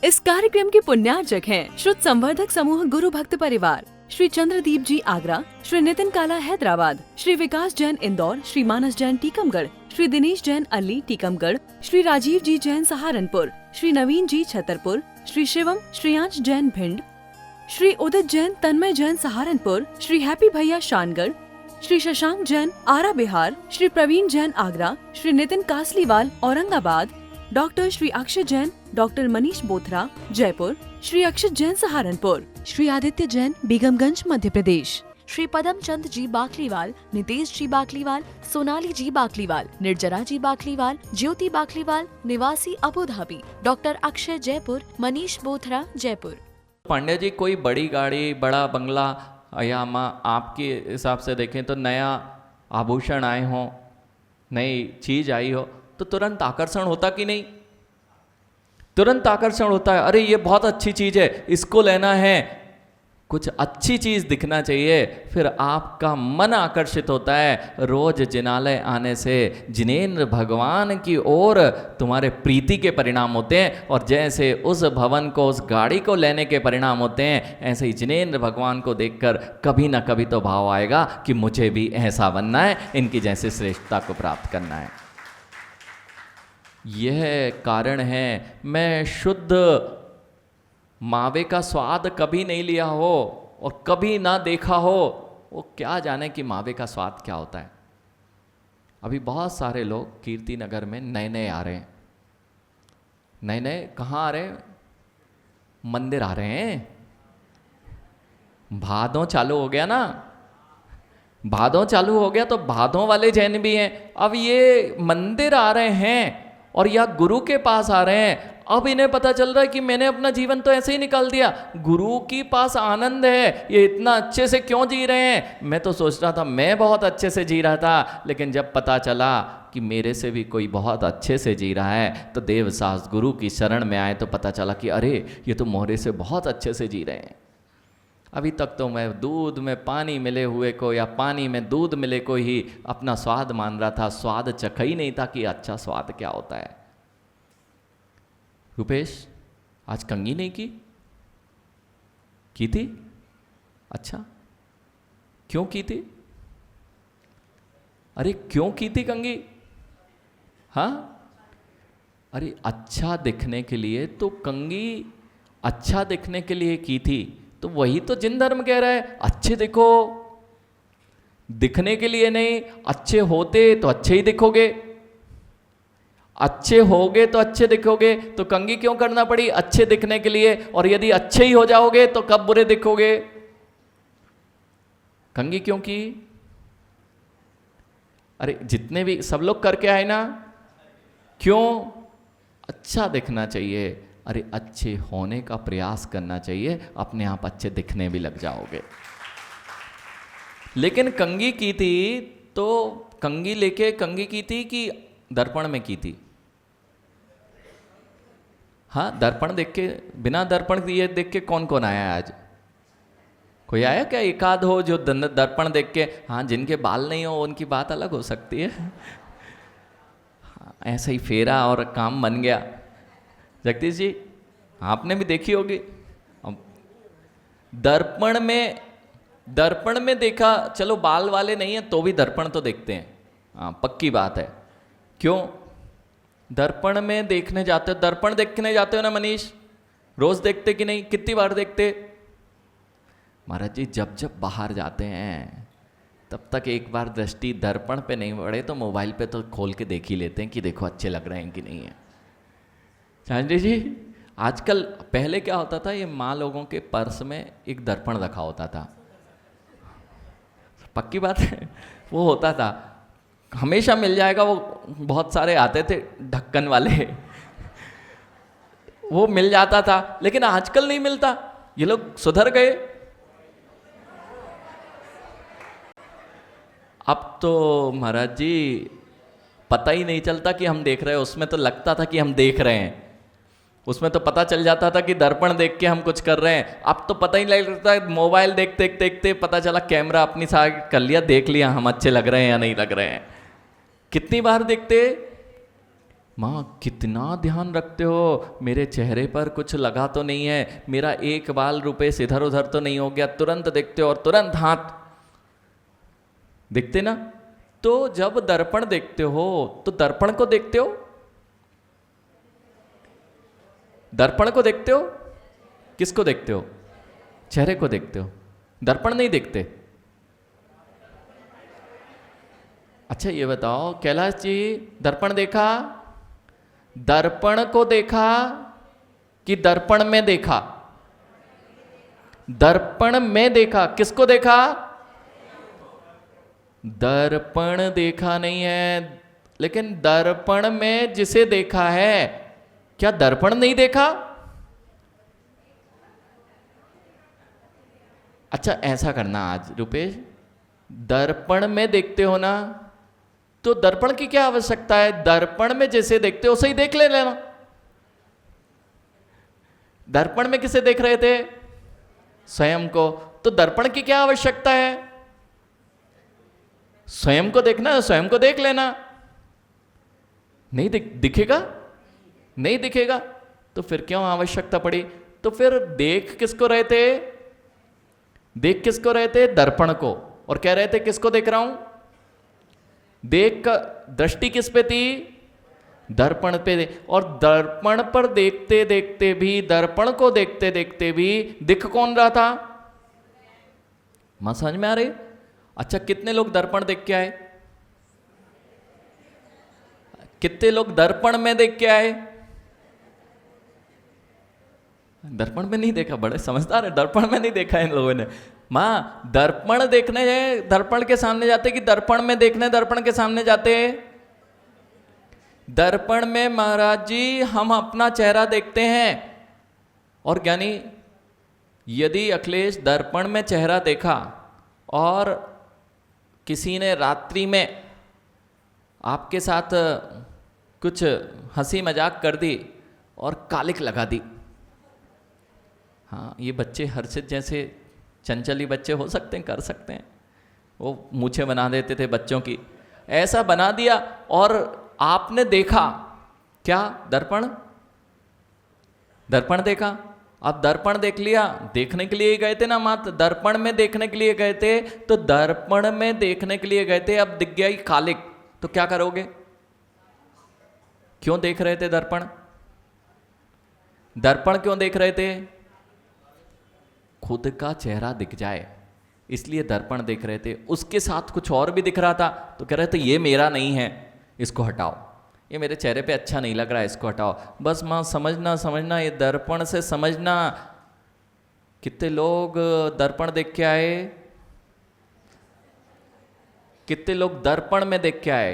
इस कार्यक्रम के पुण्यार्चक हैं श्रुत संवर्धक समूह गुरु भक्त परिवार, श्री चंद्रदीप जी आगरा, श्री नितिन काला हैदराबाद, श्री विकास जैन इंदौर, श्री मानस जैन टीकमगढ़, श्री दिनेश जैन अली टीकमगढ़, श्री राजीव जी जैन सहारनपुर, श्री नवीन जी छतरपुर, श्री शिवम श्रेयांश जैन भिंड, श्री उदित जैन तन्मय जैन सहारनपुर, श्री हैप्पी भैया शानगढ़, श्री शशांक जैन आरा बिहार, श्री प्रवीण जैन आगरा, श्री नितिन कासलीवाल औरंगाबाद, डॉक्टर श्री अक्षय जैन, डॉक्टर मनीष बोथरा जयपुर, श्री अक्षत जैन सहारनपुर, श्री आदित्य जैन बेगमगंज मध्य प्रदेश, श्री पदम चंद जी बाकलीवाल, नितेश जी बाकलीवाल, सोनाली जी बाकलीवाल, निर्जरा जी बाकलीवाल, ज्योति बाकलीवाल निवासी Abu Dhabi, doctor Akshay Jaipur, Manish Bothra Jaipur. Pandya ji, कोई बड़ी गाड़ी, बड़ा बंगला या आपके हिसाब से देखें तो नया आभूषण आए हों, नई चीज आई हो तो तुरंत आकर्षण होता कि नहीं? तुरंत आकर्षण होता है, अरे ये बहुत अच्छी चीज है, इसको लेना है। कुछ अच्छी चीज दिखना चाहिए, फिर आपका मन आकर्षित होता है। रोज जिनालय आने से जिनेंद्र भगवान की ओर तुम्हारे प्रीति के परिणाम होते हैं, और जैसे उस भवन को, उस गाड़ी को लेने के परिणाम होते हैं, ऐसे ही जिनेंद्र भगवान को देखकर कभी ना कभी तो भाव आएगा कि मुझे भी ऐसा बनना है, इनकी जैसे श्रेष्ठता को प्राप्त करना है। यह कारण है, मैं शुद्ध मावे का स्वाद कभी नहीं लिया हो और कभी ना देखा हो, वो क्या जाने कि मावे का स्वाद क्या होता है। अभी बहुत सारे लोग कीर्ति नगर में नए नए आ रहे हैं। नए नए कहाँ आ रहे हैं? मंदिर आ रहे हैं। भादों चालू हो गया ना, भादों चालू हो गया तो भादों वाले जैन भी हैं। अब ये मंदिर आ रहे हैं और या गुरु के पास आ रहे हैं। अब इन्हें पता चल रहा है कि मैंने अपना जीवन तो ऐसे ही निकाल दिया, गुरु के पास आनंद है, ये इतना अच्छे से क्यों जी रहे हैं। मैं तो सोच रहा था मैं बहुत अच्छे से जी रहा था, लेकिन जब पता चला कि मेरे से भी कोई बहुत अच्छे से जी रहा है, तो देवसास गुरु की शरण में आए तो पता चला कि अरे ये तो मोहरे से बहुत अच्छे से जी रहे हैं। अभी तक तो मैं दूध में पानी मिले हुए को या पानी में दूध मिले को ही अपना स्वाद मान रहा था, स्वाद चखा ही नहीं था कि अच्छा स्वाद क्या होता है। रुपेश, आज कंघी नहीं की थी? अच्छा, क्यों की थी? अरे क्यों की थी कंघी? हाँ, अरे अच्छा दिखने के लिए तो कंघी अच्छा दिखने के लिए की थी। तो वही तो जिन धर्म कह रहा है, अच्छे दिखो, दिखने के लिए नहीं। अच्छे होते तो अच्छे ही दिखोगे, अच्छे होगे तो अच्छे दिखोगे। तो कंघी क्यों करना पड़ी? अच्छे दिखने के लिए। और यदि अच्छे ही हो जाओगे तो कब बुरे दिखोगे? कंघी क्यों की? अरे जितने भी सब लोग करके आए ना, क्यों? अच्छा दिखना चाहिए। अरे अच्छे होने का प्रयास करना चाहिए, अपने आप अच्छे दिखने भी लग जाओगे। लेकिन कंघी की थी तो कंघी लेके कंघी की थी कि दर्पण में की थी? हाँ, दर्पण देख के, बिना दर्पण दिए देख के कौन कौन आया आज? कोई आया क्या? एकाध हो जो दर्पण देख के, हाँ जिनके बाल नहीं हो उनकी बात अलग हो सकती है। हाँ, ऐसा ही फेरा और काम बन गया। जगदीश जी, आपने भी देखी होगी, दर्पण में देखा। चलो बाल वाले नहीं है तो भी दर्पण तो देखते हैं, हाँ पक्की बात है। क्यों? दर्पण में देखने जाते हो, दर्पण देखने जाते हो ना मनीष? रोज देखते कि नहीं? कितनी बार देखते? महाराज जी, जब जब बाहर जाते हैं तब तक एक बार दृष्टि दर्पण पे नहीं पड़े तो मोबाइल पे तो खोल के देख ही लेते हैं कि देखो अच्छे लग रहे हैं कि नहीं है। चांदी जी, आजकल, पहले क्या होता था, ये माँ लोगों के पर्स में एक दर्पण रखा होता था, पक्की बात है, वो होता था, हमेशा मिल जाएगा। वो बहुत सारे आते थे ढक्कन वाले, वो मिल जाता था। लेकिन आजकल नहीं मिलता। ये लोग सुधर गए। अब तो महाराज जी पता ही नहीं चलता कि हम देख रहे हैं। उसमें तो लगता था कि हम देख रहे हैं, उसमें तो पता चल जाता था कि दर्पण देख के हम कुछ कर रहे हैं। अब तो पता ही नहीं लगता, मोबाइल देखते देखते पता चला कैमरा अपनी साइड कर लिया, देख लिया हम अच्छे लग रहे हैं या नहीं लग रहे हैं। कितनी बार देखते? माँ कितना ध्यान रखते हो, मेरे चेहरे पर कुछ लगा तो नहीं है, मेरा एक बाल रुपेश इधर उधर तो नहीं हो गया, तुरंत देखते हो और तुरंत हाथ देखते ना। तो जब दर्पण देखते हो तो दर्पण को देखते हो, दर्पण को देखते हो, किसको देखते हो? चेहरे को देखते हो, दर्पण नहीं देखते। अच्छा ये बताओ कैलाश जी, दर्पण देखा, दर्पण को देखा कि दर्पण में देखा? दर्पण में देखा। किसको देखा? दर्पण देखा नहीं है, लेकिन दर्पण में जिसे देखा है, क्या दर्पण नहीं देखा? अच्छा ऐसा करना आज रुपेश, दर्पण में देखते हो ना, तो दर्पण की क्या आवश्यकता है? दर्पण में जैसे देखते हो उसे ही देख लेना। दर्पण में किसे देख रहे थे? स्वयं को। तो दर्पण की क्या आवश्यकता है? स्वयं को देखना, स्वयं को देख लेना। नहीं दिखेगा? नहीं दिखेगा तो फिर क्यों आवश्यकता पड़ी? तो फिर देख किसको रहे थे? देख किसको रहे थे? दर्पण को। और कह रहे थे किसको देख रहा हूं? देख का दृष्टि किस पे थी? दर्पण पे। और दर्पण पर देखते देखते भी, दर्पण को देखते देखते भी दिख कौन रहा था? मां समझ में आ रही? अच्छा कितने लोग दर्पण देख के आए? कितने लोग दर्पण में देख के आए? दर्पण में नहीं देखा, बड़े समझदार है, दर्पण में नहीं देखा इन लोगों ने। मां दर्पण देखने दर्पण के सामने जाते कि दर्पण में देखने दर्पण के सामने जाते? दर्पण में महाराज जी हम अपना चेहरा देखते हैं। और ज्ञानी यदि अखिलेश दर्पण में चेहरा देखा और किसी ने रात्रि में आपके साथ कुछ हंसी मजाक कर दी और कालिक लगा दी, हाँ ये बच्चे हर्षित जैसे चंचली बच्चे हो सकते हैं, कर सकते हैं, वो मूछें बना देते थे बच्चों की, ऐसा बना दिया और आपने देखा क्या? दर्पण, दर्पण देखा। अब दर्पण देख लिया, देखने के लिए गए थे ना मात्र, दर्पण में देखने के लिए गए थे, तो दर्पण में देखने के लिए गए थे, अब दिख गया ही कालिक, तो क्या करोगे? क्यों देख रहे थे दर्पण? दर्पण क्यों देख रहे थे? खुद का चेहरा दिख जाए इसलिए दर्पण देख रहे थे। उसके साथ कुछ और भी दिख रहा था तो कह रहे थे ये मेरा नहीं है, इसको हटाओ, ये मेरे चेहरे पे अच्छा नहीं लग रहा है, इसको हटाओ। बस मां समझना समझना, ये दर्पण से समझना। कितने लोग दर्पण देख के आए? कितने लोग दर्पण में देख के आए?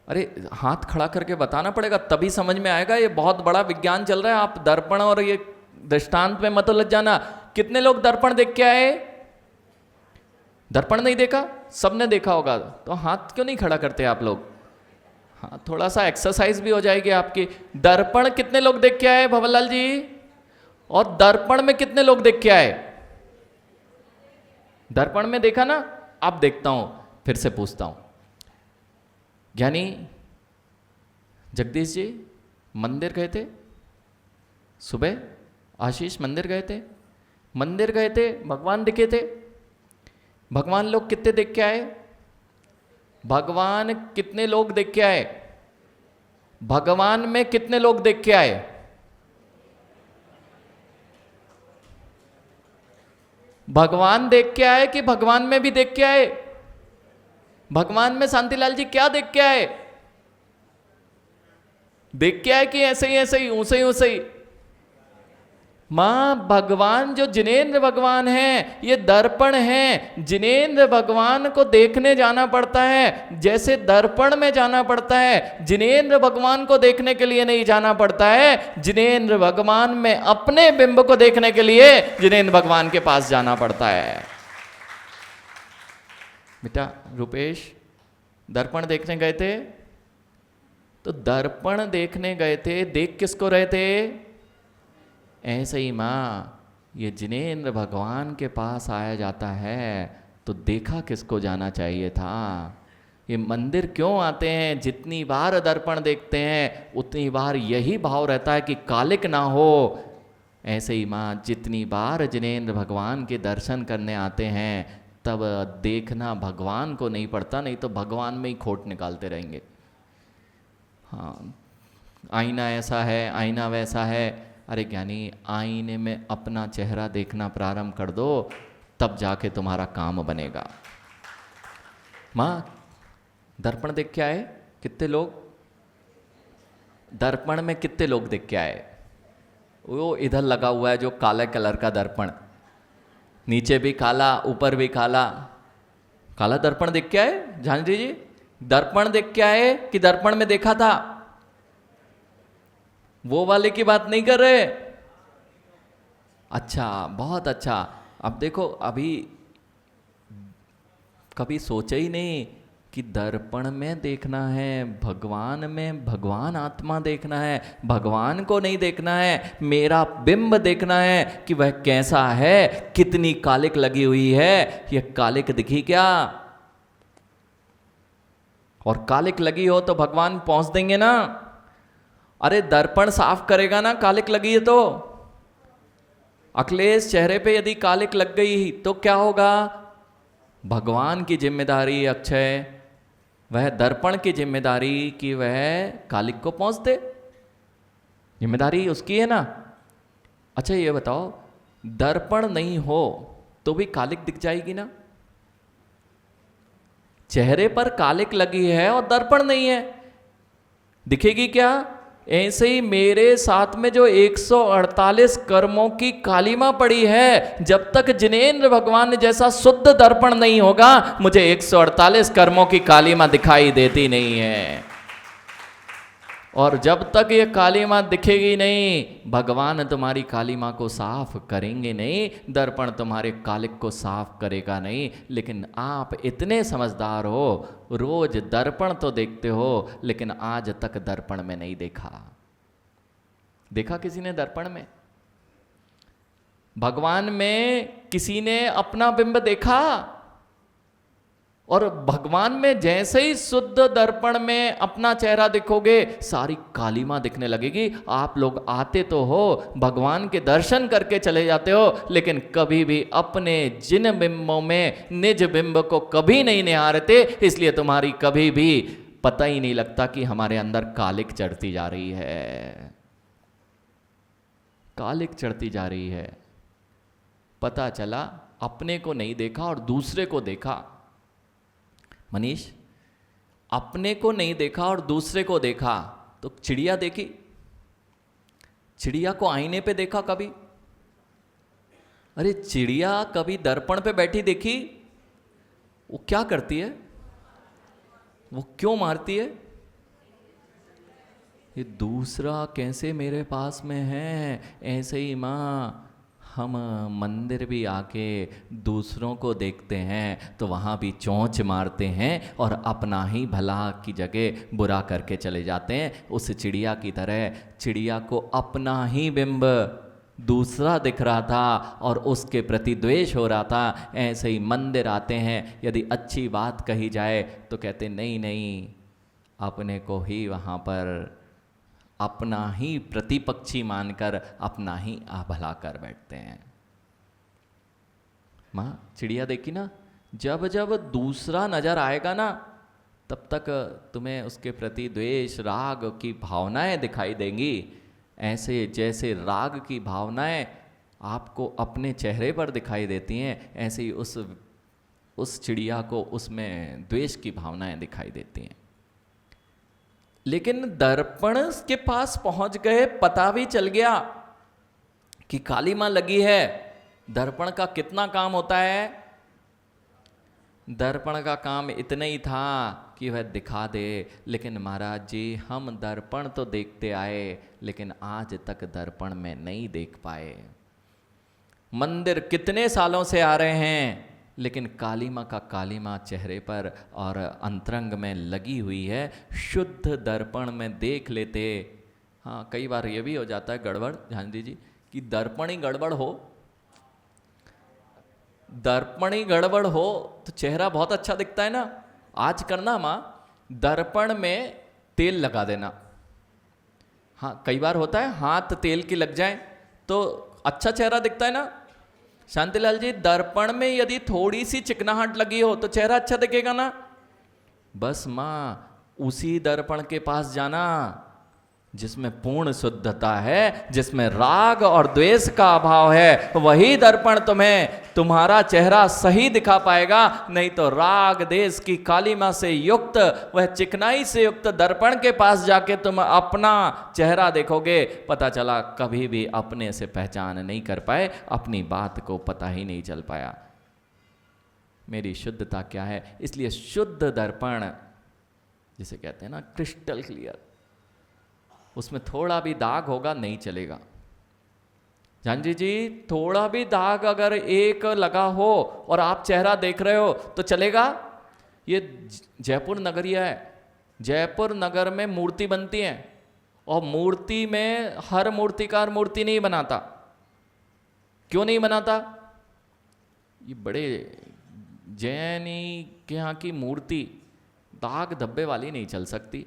अरे हाथ खड़ा करके बताना पड़ेगा तभी समझ में आएगा, ये बहुत बड़ा विज्ञान चल रहा है। आप दर्पण और ये दृष्टांत में मत लग जाना। कितने लोग दर्पण देख के आए? दर्पण नहीं देखा? सबने देखा होगा, तो हाथ क्यों नहीं खड़ा करते आप लोग? हाँ थोड़ा सा एक्सरसाइज भी हो जाएगी आपकी। दर्पण कितने लोग देख के आए भवरलाल जी? और दर्पण में कितने लोग देख के आए? दर्पण में देखा ना? अब देखता हूं, फिर से पूछता हूं, ज्ञानी जगदीश जी मंदिर गए थे सुबह? आशीष मंदिर गए थे? मंदिर गए थे, भगवान दिखे थे? भगवान लोग कितने देख के आए? भगवान कितने लोग देख के आए? भगवान में कितने लोग देख के आए? भगवान देख के आए कि भगवान में भी देख के आए? भगवान में शांतिलाल जी क्या देख के आए? देख के आए कि ऐसे ही ऐसे ही, ऊंसे ही ऊंसे ही? मां भगवान जो जिनेंद्र भगवान है, ये दर्पण है। जिनेंद्र भगवान को देखने जाना पड़ता है जैसे दर्पण में जाना पड़ता है। जिनेंद्र भगवान को देखने के लिए नहीं जाना पड़ता है, जिनेंद्र भगवान में अपने बिंब को देखने के लिए जिनेंद्र भगवान के पास जाना पड़ता है। बेटा रूपेश दर्पण देखने गए थे, तो दर्पण देखने गए थे, देख किसको रहे थे? ऐसे ही माँ ये जिनेंद्र भगवान के पास आया जाता है तो देखा किसको जाना चाहिए था? ये मंदिर क्यों आते हैं, जितनी बार दर्पण देखते हैं उतनी बार यही भाव रहता है कि कालिक ना हो। ऐसे ही माँ जितनी बार जिनेंद्र भगवान के दर्शन करने आते हैं तब देखना भगवान को नहीं पड़ता, नहीं तो भगवान में ही खोट निकालते रहेंगे। हाँ, आईना ऐसा है, आईना वैसा है। अरे ज्ञानी, आईने में अपना चेहरा देखना प्रारंभ कर दो, तब जाके तुम्हारा काम बनेगा। माँ, दर्पण देख के आए कितने लोग? दर्पण में कितने लोग देख के आए? वो इधर लगा हुआ है जो काले कलर का दर्पण, नीचे भी काला, ऊपर भी काला। काला दर्पण देख के आए झांझरी जी? दर्पण देख के आए कि दर्पण में देखा था? वो वाले की बात नहीं कर रहे। अच्छा, बहुत अच्छा। अब देखो, अभी कभी सोचा ही नहीं कि दर्पण में देखना है भगवान में, भगवान आत्मा देखना है, भगवान को नहीं देखना है, मेरा बिंब देखना है कि वह कैसा है, कितनी कालिक लगी हुई है। यह कालिक दिखी क्या? और कालिक लगी हो तो भगवान पहुंच देंगे ना। अरे दर्पण साफ करेगा ना, कालिक लगी है तो। अखिलेश चेहरे पे यदि कालिक लग गई तो क्या होगा? भगवान की जिम्मेदारी अक्षय, वह दर्पण की जिम्मेदारी कि वह कालिक को पहुंच दे, जिम्मेदारी उसकी है ना। अच्छा ये बताओ, दर्पण नहीं हो तो भी कालिक दिख जाएगी ना? चेहरे पर कालिक लगी है और दर्पण नहीं है, दिखेगी क्या? ऐसे ही मेरे साथ में जो 148 कर्मों की कालिमा पड़ी है, जब तक जिनेंद्र भगवान जैसा शुद्ध दर्पण नहीं होगा, मुझे 148 कर्मों की कालिमा दिखाई देती नहीं है। और जब तक ये कालिमा दिखेगी नहीं, भगवान तुम्हारी कालिमा को साफ करेंगे नहीं, दर्पण तुम्हारे कालिक को साफ करेगा नहीं। लेकिन आप इतने समझदार हो, रोज दर्पण तो देखते हो, लेकिन आज तक दर्पण में नहीं देखा। देखा किसी ने दर्पण में? भगवान में किसी ने अपना बिंब देखा? और भगवान में जैसे ही शुद्ध दर्पण में अपना चेहरा देखोगे, सारी कालिमा दिखने लगेगी। आप लोग आते तो हो, भगवान के दर्शन करके चले जाते हो, लेकिन कभी भी अपने जिन बिंबों में निज बिंब को कभी नहीं निहारते। इसलिए तुम्हारी कभी भी पता ही नहीं लगता कि हमारे अंदर कालिक चढ़ती जा रही है, कालिक चढ़ती जा रही है। पता चला अपने को नहीं देखा और दूसरे को देखा। मनीष, अपने को नहीं देखा और दूसरे को देखा तो चिड़िया देखी? चिड़िया को आईने पे देखा कभी? अरे चिड़िया कभी दर्पण पे बैठी देखी? वो क्या करती है? वो क्यों मारती है? ये दूसरा कैसे मेरे पास में है। ऐसे ही माँ, हम मंदिर भी आके दूसरों को देखते हैं तो वहाँ भी चोंच मारते हैं और अपना ही भला की जगह बुरा करके चले जाते हैं। उस चिड़िया की तरह चिड़िया को अपना ही बिंब दूसरा दिख रहा था और उसके प्रति द्वेष हो रहा था। ऐसे ही मंदिर आते हैं, यदि अच्छी बात कही जाए तो कहते नहीं नहीं, अपने को ही वहाँ पर अपना ही प्रतिपक्षी मानकर अपना ही भला कर बैठते हैं। माँ, चिड़िया देखी ना? जब जब दूसरा नजर आएगा ना, तब तक तुम्हें उसके प्रति द्वेष राग की भावनाएं दिखाई देंगी। ऐसे जैसे राग की भावनाएं आपको अपने चेहरे पर दिखाई देती हैं, ऐसे ही उस चिड़िया को उसमें द्वेष की भावनाएं दिखाई देती हैं। लेकिन दर्पण के पास पहुंच गए, पता भी चल गया कि कालिमा लगी है। दर्पण का कितना काम होता है? दर्पण का काम इतना ही था कि वह दिखा दे। लेकिन महाराज जी, हम दर्पण तो देखते आए, लेकिन आज तक दर्पण में नहीं देख पाए। मंदिर कितने सालों से आ रहे हैं, लेकिन कालिमा का कालिमा चेहरे पर और अंतरंग में लगी हुई है। शुद्ध दर्पण में देख लेते। हाँ, कई बार ये भी हो जाता है गड़बड़, ध्यान दीजिए, कि दर्पण ही गड़बड़ हो, दर्पण ही गड़बड़ हो तो चेहरा बहुत अच्छा दिखता है ना, आज करना माँ, दर्पण में तेल लगा देना। हाँ, कई बार होता है हाथ तेल की लग जाए तो अच्छा चेहरा दिखता है ना। शांतिलाल जी, दर्पण में यदि थोड़ी सी चिकनाहट लगी हो तो चेहरा अच्छा दिखेगा ना। बस माँ, उसी दर्पण के पास जाना जिसमें पूर्ण शुद्धता है, जिसमें राग और द्वेष का अभाव है। वही दर्पण तुम्हें तुम्हारा चेहरा सही दिखा पाएगा। नहीं तो राग देश की कालिमा से युक्त, वह चिकनाई से युक्त दर्पण के पास जाके तुम अपना चेहरा देखोगे, पता चला कभी भी अपने से पहचान नहीं कर पाए, अपनी बात को पता ही नहीं चल पाया मेरी शुद्धता क्या है। इसलिए शुद्ध दर्पण जिसे कहते हैं ना, क्रिस्टल क्लियर, उसमें थोड़ा भी दाग होगा नहीं चलेगा। जानजी जी, थोड़ा भी दाग अगर एक लगा हो और आप चेहरा देख रहे हो तो चलेगा। ये जयपुर नगरिया है, जयपुर नगर में मूर्ति बनती है और मूर्ति में हर मूर्तिकार मूर्ति नहीं बनाता। क्यों नहीं बनाता? ये बड़े जैनी के यहाँ की मूर्ति दाग धब्बे वाली नहीं चल सकती।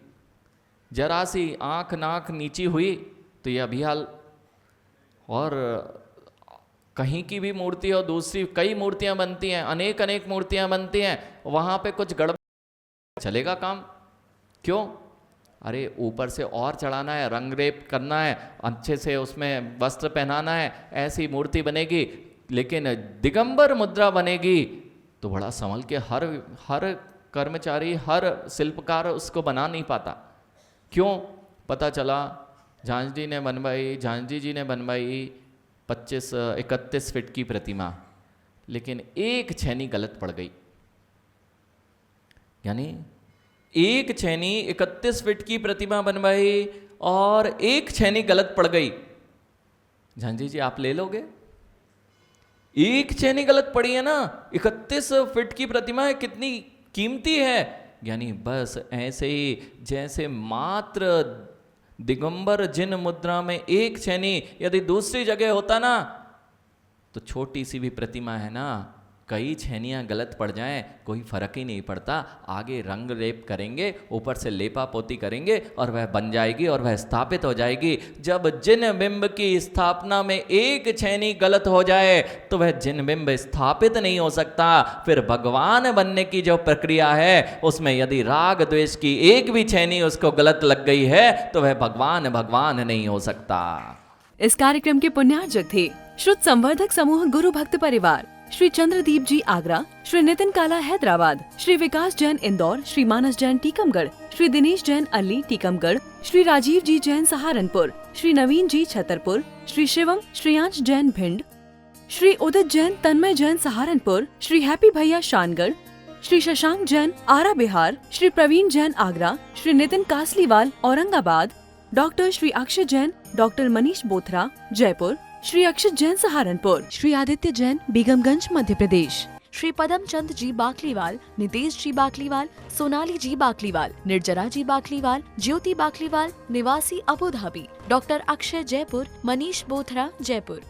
जरा सी आंख नाक नीची हुई तो ये अभी हाल। और कहीं की भी मूर्ति हो, दूसरी कई मूर्तियां बनती हैं, अनेक अनेक मूर्तियां बनती हैं, वहां पे कुछ गड़बड़ चलेगा काम? क्यों? अरे ऊपर से और चढ़ाना है, रंग रेप करना है, अच्छे से उसमें वस्त्र पहनाना है, ऐसी मूर्ति बनेगी। लेकिन दिगंबर मुद्रा बनेगी तो बड़ा संभल के हर कर्मचारी, हर शिल्पकार उसको बना नहीं पाता। क्यों? पता चला झांझी ने बनवाई, झांझी जी ने बनवाई 25-31 फीट की प्रतिमा, लेकिन एक छेनी गलत पड़ गई। यानी एक छेनी 31 फीट की प्रतिमा बनवाई और एक छेनी गलत पड़ गई। झांझी जी आप ले लोगे? एक छेनी गलत पड़ी है ना, 31 फीट की प्रतिमा है, कितनी कीमती है। यानी बस ऐसे ही जैसे मात्र दिगंबर जिन मुद्रा में एक छेनी यदि दूसरी जगह होता ना, तो छोटी सी भी प्रतिमा है ना, कई छेनियाँ गलत पड़ जाएं कोई फर्क ही नहीं पड़ता। आगे रंग लेप करेंगे, ऊपर से लेपा पोती करेंगे और वह बन जाएगी और वह स्थापित हो जाएगी। जब जिन बिंब की स्थापना में एक छेनी गलत हो जाए तो वह जिन बिंब स्थापित नहीं हो सकता। फिर भगवान बनने की जो प्रक्रिया है उसमें यदि राग द्वेष की एक भी छेनी उसको गलत लग गई है तो वह भगवान नहीं हो सकता। इस कार्यक्रम के पुण्यार्जक थे श्रुत संवर्धक समूह गुरु भक्त परिवार, श्री चंद्रदीप जी आगरा, श्री नितिन काला हैदराबाद, श्री विकास जैन इंदौर, श्री मानस जैन टीकमगढ़, श्री दिनेश जैन अल्ली टीकमगढ़, श्री राजीव जी जैन सहारनपुर, श्री नवीन जी छतरपुर, श्री शिवम श्रेयांश जैन भिंड, श्री उदित जैन तन्मय जैन सहारनपुर, श्री हैप्पी भैया शानगढ़, श्री शशांक जैन आरा बिहार, श्री प्रवीण जैन आगरा, श्री नितिन कासलीवाल औरंगाबाद, डॉक्टर श्री अक्षय जैन, डॉक्टर मनीष बोथरा जयपुर, श्री अक्षत जैन सहारनपुर, श्री आदित्य जैन बेगमगंज मध्य प्रदेश, श्री पदम चंद जी बाकलीवाल, नितेश जी बाकलीवाल, सोनाली जी बाकलीवाल, निर्जरा जी बाकलीवाल, ज्योति बाकलीवाल निवासी Abu Dhabi, doctor Akshay Jaipur, Manish Bothra Jaipur.